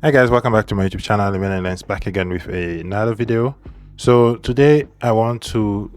Hi guys, welcome back to my YouTube channel. Lens back again with another video. So today I want to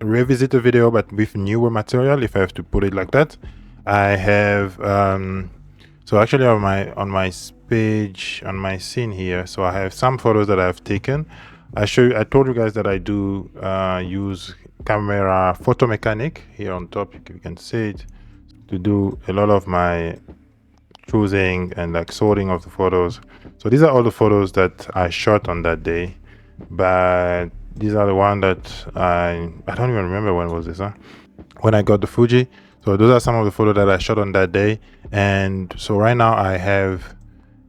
revisit the video but with newer material, if I have to put it like that. I have so actually on my page, on my scene here, so I have some photos that I've taken. I told you guys that I do use camera photo mechanic here on top, if you can see it, to do a lot of my choosing and sorting of the photos. So these are all the photos that I shot on that day, but these are the one that I don't even remember when was this, when I got the Fuji. So those are some of the photos that I shot on that day. And so right now I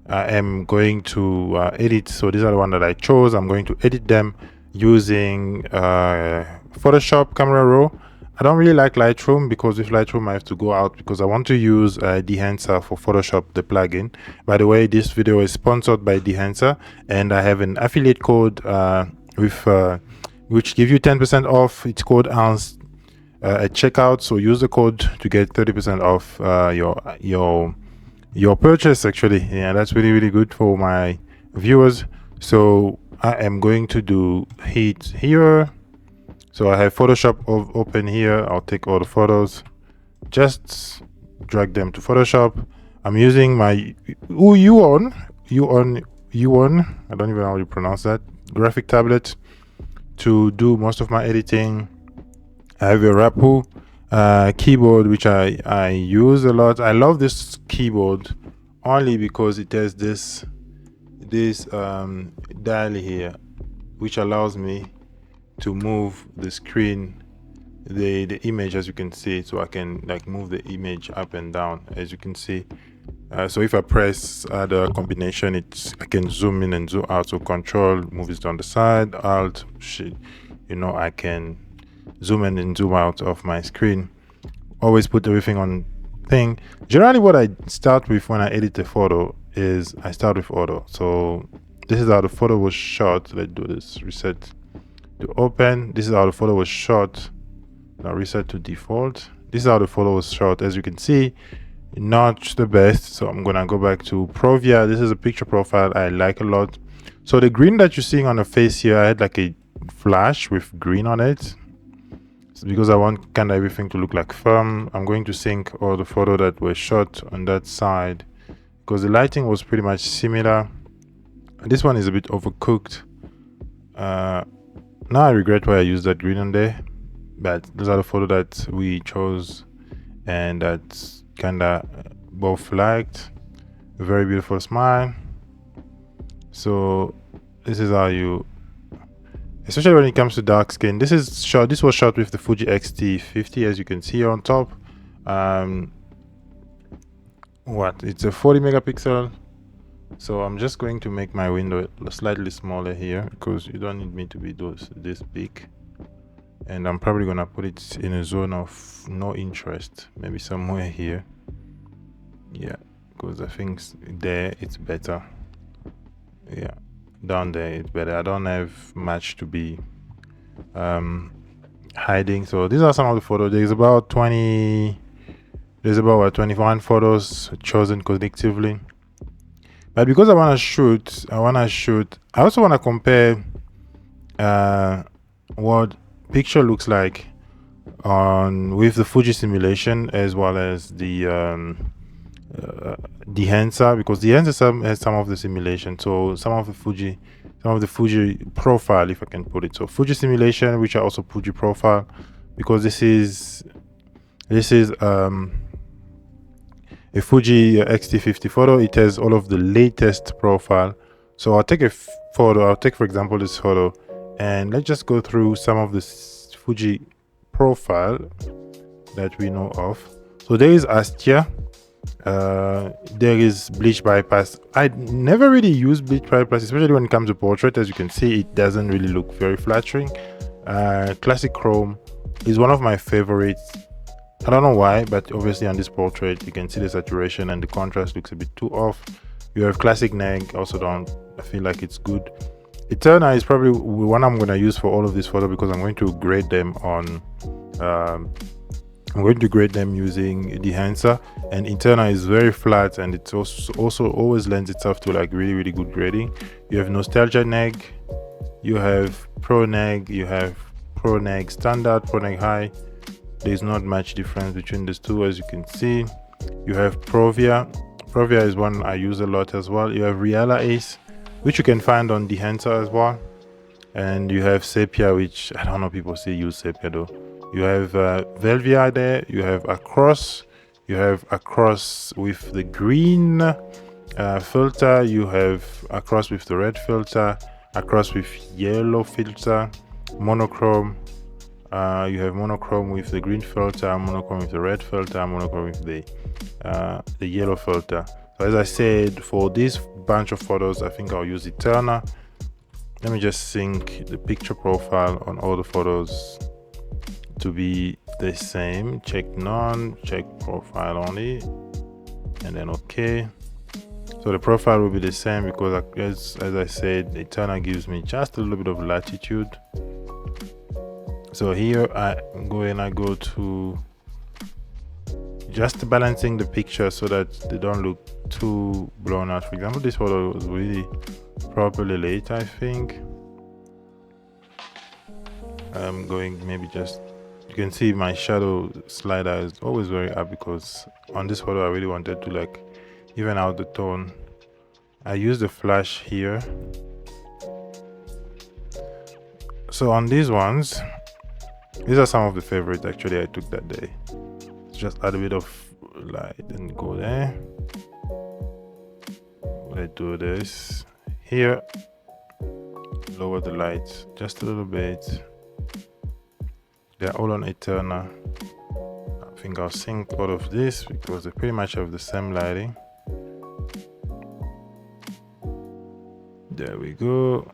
am going to edit. So these are the one that I chose. I'm going to edit them using Photoshop Camera Raw. I don't really like Lightroom because with Lightroom I have to go out because I want to use Dehancer for Photoshop, the plugin. By the way, this video is sponsored by Dehancer, and I have an affiliate code which gives you 10% off. It's called ANS at checkout, so use the code to get 30% off your purchase. Actually, yeah, that's really good for my viewers. So I am going to do heat here. So I have Photoshop open here. I'll take all the photos, just drag them to Photoshop. I'm using my Uon, I don't even know how you pronounce that, graphic tablet to do most of my editing. I have a Rapu keyboard, which I use a lot. I love this keyboard only because it has this dial here, which allows me to move the screen, the image, as you can see. So I can move the image up and down, as you can see. So if I press the combination, I can zoom in and zoom out. So Control moves it on the side, Alt, I can zoom in and zoom out of my screen. Always put everything on thing. Generally what I start with when I edit a photo is I start with auto. So this is how the photo was shot. Let's do this, reset to open. This is how the photo was shot. Now reset to default. This is how the photo was shot. As you can see, not the best. So I'm gonna go back to Provia. This is a picture profile I like a lot. So the green that you're seeing on the face here, I had like a flash with green on it. It's because I want kind of everything to look like firm. I'm going to sync all the photo that were shot on that side because the lighting was pretty much similar. This one is a bit overcooked. Now I regret why I used that green on there, but those are the photos that we chose and that's kind of both liked. A very beautiful smile. So this is how you, especially when it comes to dark skin, this was shot with the Fuji X-T50, as you can see on top. It's a 40 megapixel. So I'm just going to make my window slightly smaller here because you don't need me to be this big. And I'm probably gonna put it in a zone of no interest, maybe somewhere here. Yeah, because I think there it's better. Yeah, down there it's better. I don't have much to be hiding. So these are some of the photos. There's about 21 photos chosen collectively. But because I want to shoot, I also want to compare what picture looks like with the Fuji simulation as well as the Dehancer, because Dehancer has some of the simulation. So some of the Fuji profile, if I can put it. So Fuji simulation, which are also Fuji profile, because this is a Fuji X-T50 photo. It has all of the latest profile. So I'll take a photo. I'll take, for example, this photo, and let's just go through some of this Fuji profile that we know of. So there is Astia. There is bleach bypass. I never really use bleach bypass, especially when it comes to portrait. As you can see, it doesn't really look very flattering. Classic chrome is one of my favorites. I don't know why, but obviously on this portrait you can see the saturation and the contrast looks a bit too off. You have classic neg, I feel like it's good. Eterna is probably one I'm going to use for all of this photo because I'm going to grade them on I'm going to grade them using Dehancer, and Interna is very flat, and it also always lends itself to like really good grading. You have Nostalgia Neg, you have Pro Neg, you have Pro Neg Standard, Pro Neg High. There's not much difference between these two, as you can see. You have Provia. Provia is one I use a lot as well. You have Riala Ace, which you can find on Dehancer as well. And you have Sepia, which I don't know, people still use Sepia though. You have Velvia there, you have Across, with the green filter, you have Across with the red filter, Across with yellow filter, Monochrome, you have Monochrome with the green filter, Monochrome with the red filter, Monochrome with the yellow filter. So as I said, for this bunch of photos, I think I'll use Eterna. Let me just sync the picture profile on all the photos to be the same. Check none, check profile only, and then okay. So the profile will be the same because as I said, Eterna gives me just a little bit of latitude. So here I go to just balancing the picture so that they don't look too blown out. For example, this photo was really properly lit, I think. I'm going maybe just, you can see my shadow slider is always very up because on this photo I really wanted to like even out the tone. I used the flash here. So on these ones, these are some of the favorites actually I took that day. Just add a bit of light and go there. Let's do this here. Lower the light just a little bit. They're all on Eterna. I think I'll sync all of this because they pretty much have the same lighting. There we go.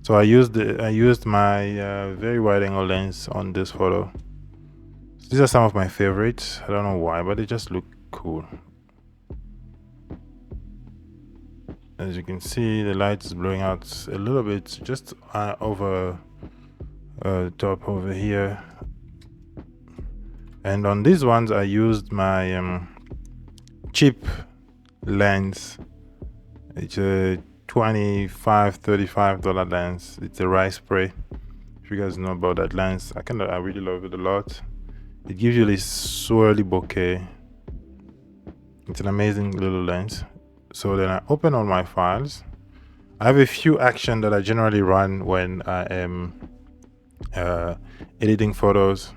So I used my very wide angle lens on this photo. These are some of my favorites. I don't know why, but they just look cool. As you can see, the light is blowing out a little bit, just over top over here. And on these ones, I used my cheap lens. It's a $25-$35 lens. It's a rice spray. If you guys know about that lens, I really love it a lot. It gives you this swirly bokeh. It's an amazing little lens. So then I open all my files. I have a few actions that I generally run when I am editing photos.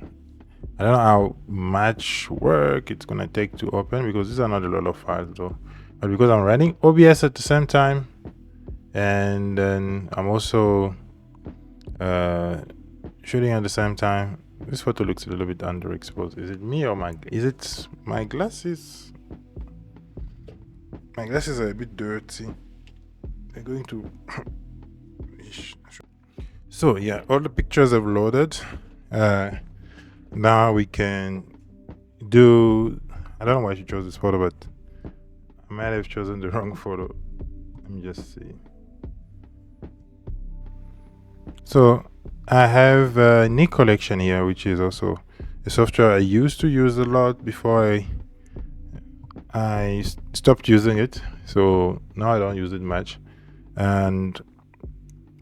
I don't know how much work it's gonna take to open because these are not a lot of files though. But because I'm running OBS at the same time, and then I'm also shooting at the same time, this photo looks a little bit underexposed. Is it me or is it my glasses? My glasses are a bit dirty. They're going to so yeah, all the pictures have loaded. Now we can do, I don't know why she chose this photo, but I might have chosen the wrong photo. Let me just see. So I have a Nick Collection here, which is also a software I used to use a lot before I stopped using it. So now I don't use it much. And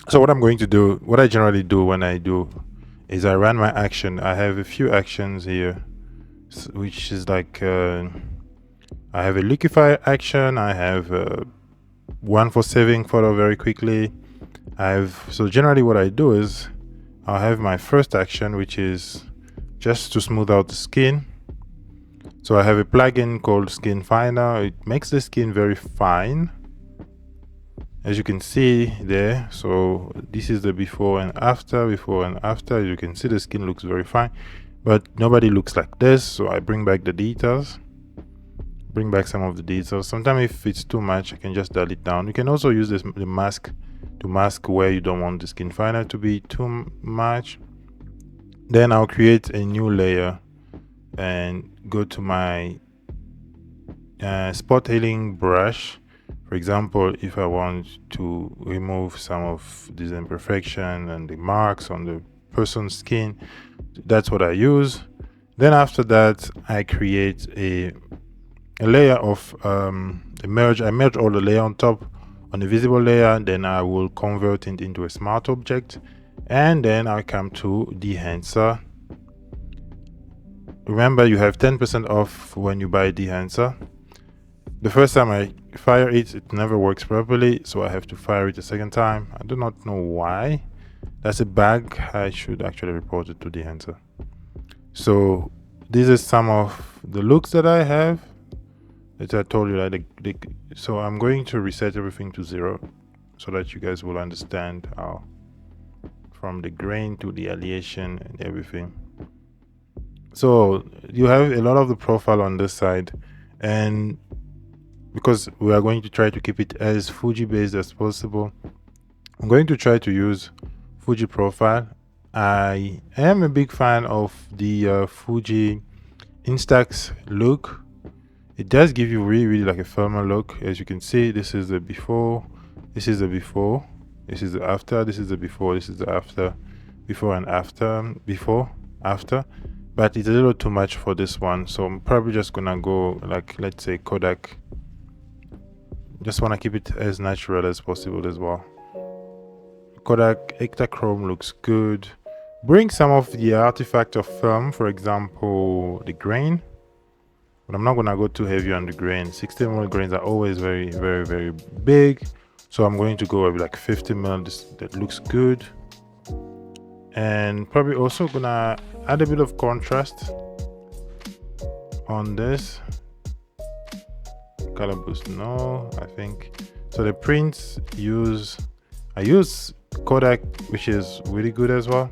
so what I'm going to do, what I generally do when I do, is I run my action. I have a few actions here, which is like I have a liquify action. I have one for saving photo very quickly. So generally what I do is I'll have my first action, which is just to smooth out the skin. So I have a plugin called Skin Finder. It makes the skin very fine, as you can see there. So this is the before and after. As you can see, the skin looks very fine, but nobody looks like this. So I bring back the details, bring back some of the details. Sometimes if it's too much, I can just dial it down. You can also use the mask to mask where you don't want the skin finder to be too much. Then I'll create a new layer and go to my spot healing brush. For example, if I want to remove some of this imperfection and the marks on the person's skin, that's what I use. Then after that, I create a layer of I merge all the layer on top on the visible layer. Then I will convert it into a smart object, and then I come to Dehancer. Remember, you have 10% off when you buy Dehancer. The first time I fire it, it never works properly, so I have to fire it a second time. I do not know why. That's a bug. I should actually report it to Dehancer. So this is some of the looks that I have. As I told you, like so I'm going to reset everything to 0 so that you guys will understand how from the grain to the alliation and everything. So you have a lot of the profile on this side, and because we are going to try to keep it as Fuji based as possible, I'm going to try to use Fuji profile. I am a big fan of the Fuji Instax look. It does give you really like a firmer look. As you can see, this is the before, this is the before, this is the after, this is the before, this is the after, before and after, before, after. But it's a little too much for this one, so I'm probably just gonna go like, let's say Kodak. Just want to keep it as natural as possible as well. Kodak Ektachrome looks good. Bring some of the artifact of film, for example the grain, but I'm not gonna go too heavy on the grain. 60 ml grains are always very big, so I'm going to go with like 50 ml. That looks good. And probably also gonna add a bit of contrast on this. Color boost, no, I think so. The prints I use Kodak, which is really good as well,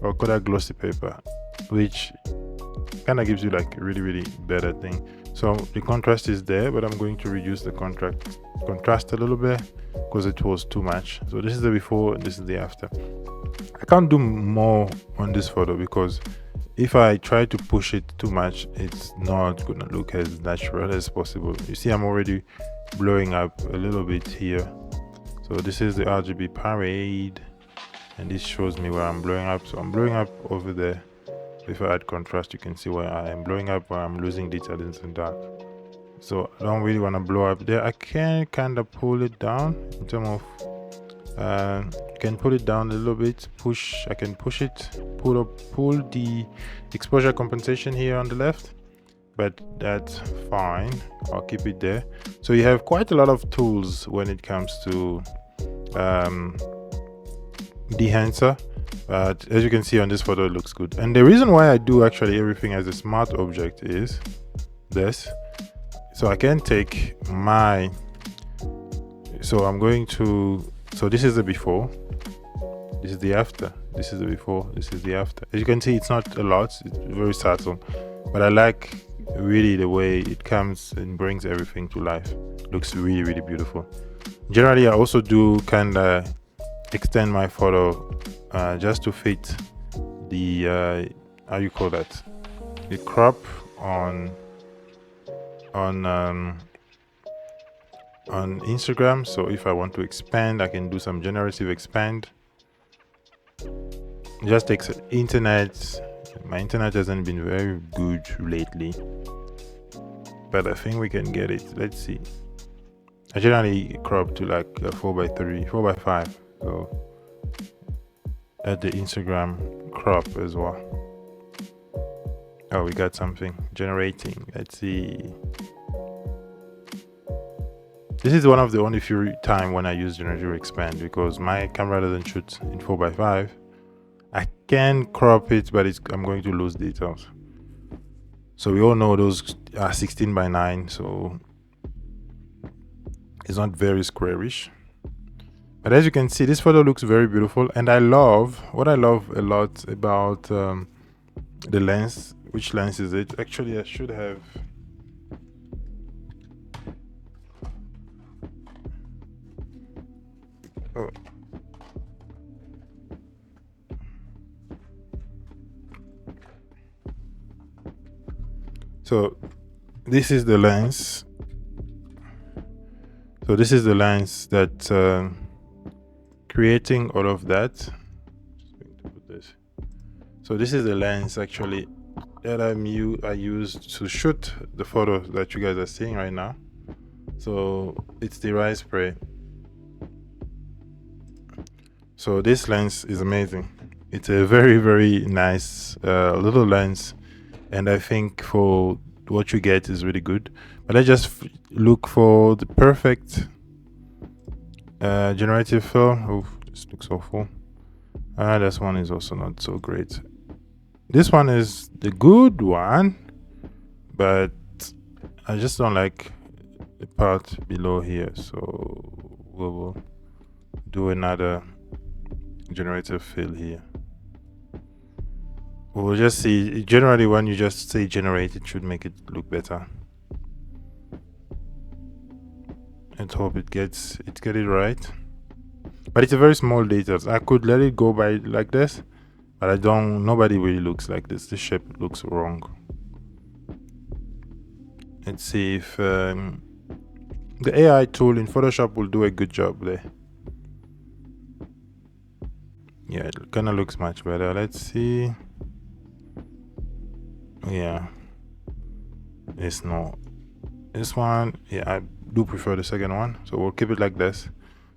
or Kodak glossy paper, which kind of gives you like really better thing. So the contrast is there, but I'm going to reduce the contrast a little bit because it was too much. So this is the before, this is the after. I can't do more on this photo because if I try to push it too much, it's not gonna look as natural as possible. You see, I'm already blowing up a little bit here. So this is the RGB parade, and this shows me where I'm blowing up. So I'm blowing up over there. If I add contrast, you can see where I am blowing up, where I'm losing detail in the dark. So I don't really want to blow up there. I can kind of pull it down in terms of can pull it down a little bit, push. I can push it, pull the exposure compensation here on the left, but that's fine. I'll keep it there. So you have quite a lot of tools when it comes to Dehancer. But as you can see on this photo, it looks good. And the reason why I do actually everything as a smart object is this. So I can take my, so I'm going to, so this is the before, this is the after, this is the before, this is the after. As you can see, it's not a lot, it's very subtle, but I like really the way it comes and brings everything to life. Looks really beautiful. Generally, I also do kind of extend my photo just to fit the how you call that, the crop on Instagram. So if I want to expand, I can do some generative expand. It just takes internet. My internet hasn't been very good lately, but I think we can get it. Let's see. I generally crop to like 4x3, 4x5. So at the Instagram crop as well. Oh, we got something generating. Let's see. This is one of the only few time when I use generative expand because my camera doesn't shoot in 4x5. I can crop it, but I'm going to lose details. So we all know those are 16:9, so it's not very squarish. But as you can see, this photo looks very beautiful, and what I love a lot about the lens. Which lens is it? Actually, I should have. Oh. So this is the lens. So this is the lens that creating all of that. Just going to put this. So this is the lens actually that I used to shoot the photo that you guys are seeing right now. So it's the rice spray. So this lens is amazing. It's a very, very nice little lens, and I think for what you get is really good. But I just look for the perfect generative fill. Oh, this looks awful. This one is also not so great. This one is the good one, but I just don't like the part below here, so we will do another generative fill here. We'll just see. Generally, when you just say generate, it should make it look better. Let's hope it gets it right. But it's a very small detail. I could let it go by like this, but I don't. Nobody really looks like this. The shape looks wrong. Let's see if the AI tool in Photoshop will do a good job there. Yeah, it kind of looks much better. Let's see. Yeah, it's not this one. Yeah, I do prefer the second one, so we'll keep it like this.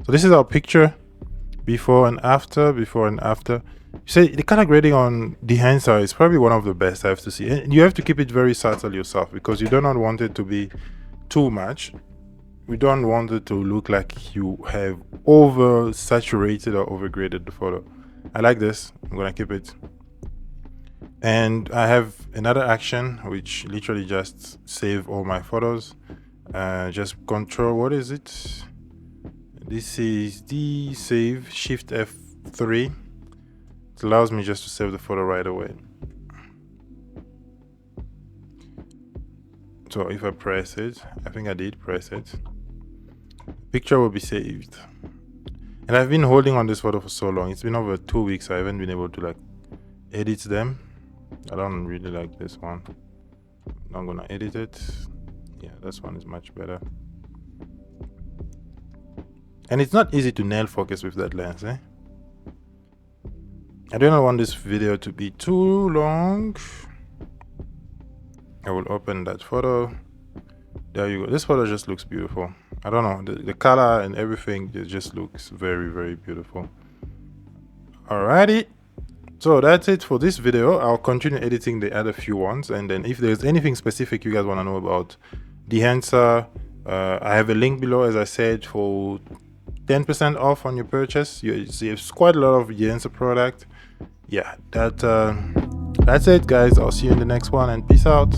So this is our picture before and after. You say the color grading on Dehancer is probably one of the best, I have to see, and you have to keep it very subtle yourself because you do not want it to be too much. We don't want it to look like you have over saturated or overgraded the photo. I like this. I'm gonna keep it. And I have another action which literally just save all my photos. Just control, what is it? This is the save, Shift F3. It allows me just to save the photo right away. So if I press it, I think I did press it, picture will be saved. And I've been holding on this photo for so long. It's been over 2 weeks. I haven't been able to like edit them. I don't really like this one. I'm gonna edit it. Yeah, this one is much better. And it's not easy to nail focus with that lens, eh? I do not want this video to be too long. I will open that photo. There you go. This photo just looks beautiful. I don't know, the color and everything, it just looks very, very beautiful. Alrighty. So that's it for this video. I'll continue editing the other few ones, and then if there's anything specific you guys want to know about Dehancer, I have a link below, as I said, for 10% off on your purchase. You see it's quite a lot of Dehancer product. Yeah, that's it guys. I'll see you in the next one, and peace out.